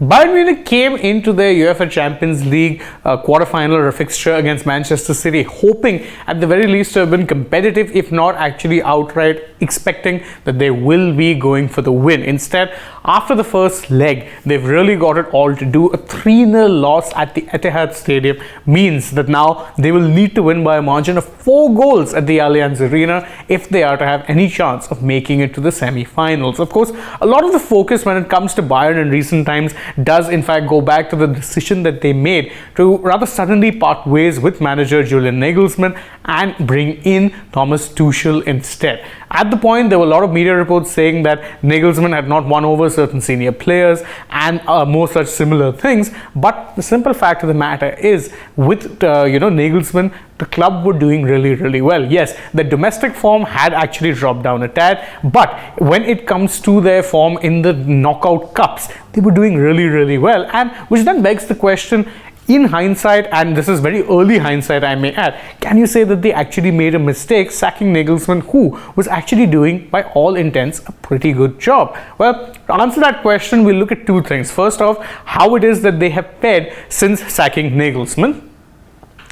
Bayern Munich came into their UEFA Champions League quarter-final fixture against Manchester City, hoping at the very least to have been competitive, if not actually outright expecting that they will be going for the win. Instead, after the first leg, they've really got it all to do. A 3-0 loss at the Etihad Stadium means that now they will need to win by a margin of 4 goals at the Allianz Arena if they are to have any chance of making it to the semi-finals. Of course, a lot of the focus when it comes to Bayern in recent times does in fact go back to the decision that they made to rather suddenly part ways with manager Julian Nagelsmann and bring in Thomas Tuchel instead. At the point, there were a lot of media reports saying that Nagelsmann had not won over certain senior players and more such similar things. But the simple fact of the matter is, with Nagelsmann, the club were doing really well. Yes, the domestic form had actually dropped down a tad, but when it comes to their form in the knockout cups, they were doing really well, and which then begs the question, in hindsight, and this is very early hindsight I may add, can you say that they actually made a mistake sacking Nagelsmann, who was actually doing, by all intents, a pretty good job? Well, to answer that question, we'll look at two things. First off, how it is that they have fared since sacking Nagelsmann.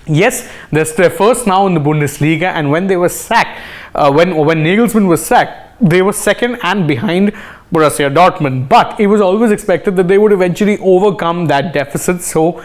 Yes, that's their first now in the Bundesliga, and when they were sacked, when Nagelsmann was sacked, they were second and behind Borussia Dortmund. But it was always expected that they would eventually overcome that deficit. So,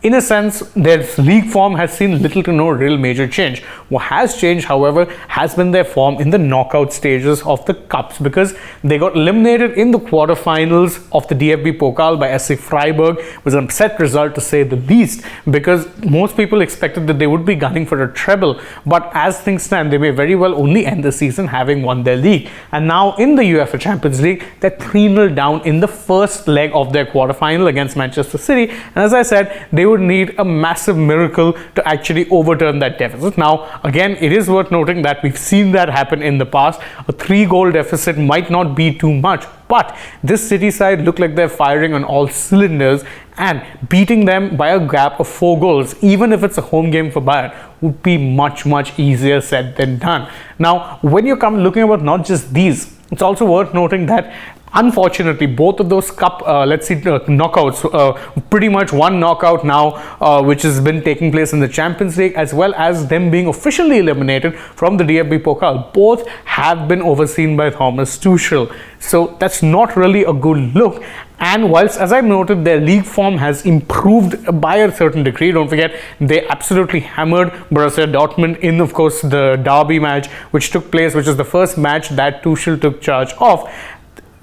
in a sense, their league form has seen little to no real major change. What has changed, however, has been their form in the knockout stages of the cups, because they got eliminated in the quarterfinals of the DFB Pokal by SC Freiburg. It was an upset result, to say the least, because most people expected that they would be gunning for a treble. But as things stand, they may very well only end the season having won their league. And now in the UEFA Champions League, they're 3-0 down in the first leg of their quarterfinal against Manchester City. And as I said, they would need a massive miracle to actually overturn that deficit. Now, again, it is worth noting that we've seen that happen in the past. A 3-goal deficit might not be too much, but this City side look like they're firing on all cylinders, and beating them by a gap of 4 goals, even if it's a home game for Bayern, would be much easier said than done. Now, when you come looking about not just these, it's also worth noting that unfortunately, both of those cup, knockouts, pretty much one knockout now, which has been taking place in the Champions League, as well as them being officially eliminated from the DFB Pokal, both have been overseen by Thomas Tuchel. So that's not really a good look. And whilst, as I've noted, their league form has improved by a certain degree, don't forget, they absolutely hammered Borussia Dortmund in, of course, the derby match, which took place, which is the first match that Tuchel took charge of.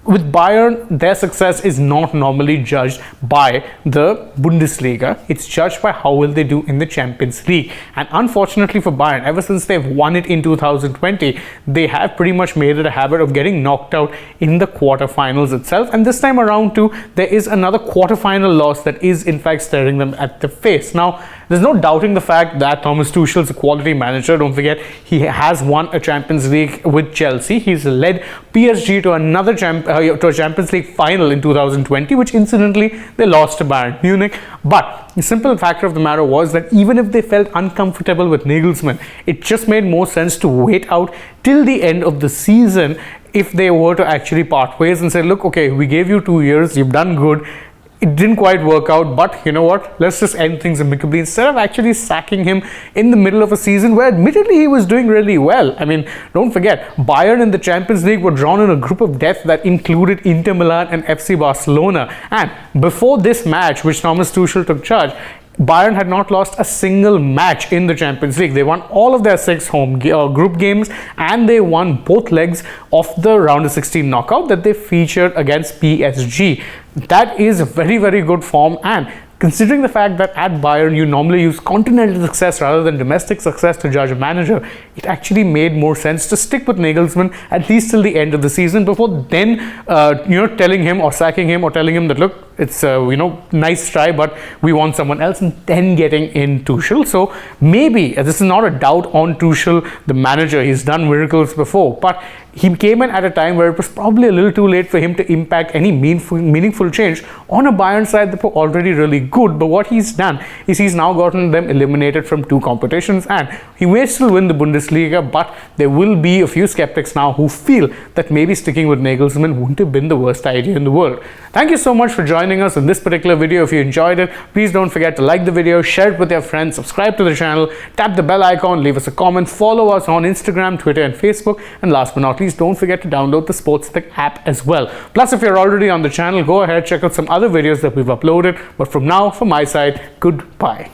With Bayern, their success is not normally judged by the Bundesliga. It's judged by how well they do in the Champions League. And unfortunately for Bayern, ever since they've won it in 2020, they have pretty much made it a habit of getting knocked out in the quarterfinals itself. And this time around too, there is another quarterfinal loss that is in fact staring them at the face. Now, there's no doubting the fact that Thomas Tuchel is a quality manager. Don't forget, he has won a Champions League with Chelsea. He's led PSG to another to a Champions League final in 2020, which incidentally they lost to Bayern Munich. But the simple factor of the matter was that even if they felt uncomfortable with Nagelsmann, it just made more sense to wait out till the end of the season if they were to actually part ways and say, look, okay, we gave you 2 years, you've done good. It didn't quite work out, but you know what? Let's just end things amicably instead of actually sacking him in the middle of a season where admittedly he was doing really well. I mean, don't forget, Bayern in the Champions League were drawn in a group of death that included Inter Milan and FC Barcelona. And before this match, which Thomas Tuchel took charge, Bayern had not lost a single match in the Champions League. They won all of their 6 home group games, and they won both legs of the round of 16 knockout that they featured against PSG. That is very good form, and considering the fact that at Bayern you normally use continental success rather than domestic success to judge a manager, it actually made more sense to stick with Nagelsmann at least till the end of the season before then telling him or sacking him or telling him that, look, it's nice try, but we want someone else, and then getting in Tuchel. So maybe this is not a doubt on Tuchel, the manager. He's done miracles before, but he came in at a time where it was probably a little too late for him to impact any meaningful change on a Bayern side that were already really good. But what he's done is he's now gotten them eliminated from 2 competitions, and he may still win the Bundesliga Bundesliga, but there will be a few skeptics now who feel that maybe sticking with Nagelsmann wouldn't have been the worst idea in the world. Thank you so much for joining us in this particular video. If you enjoyed it, please don't forget to like the video, share it with your friends, subscribe to the channel, tap the bell icon, leave us a comment, follow us on Instagram, Twitter and Facebook, and last but not least, don't forget to download the AajTak app as well. Plus, if you're already on the channel, go ahead, check out some other videos that we've uploaded. But from now, from my side, goodbye.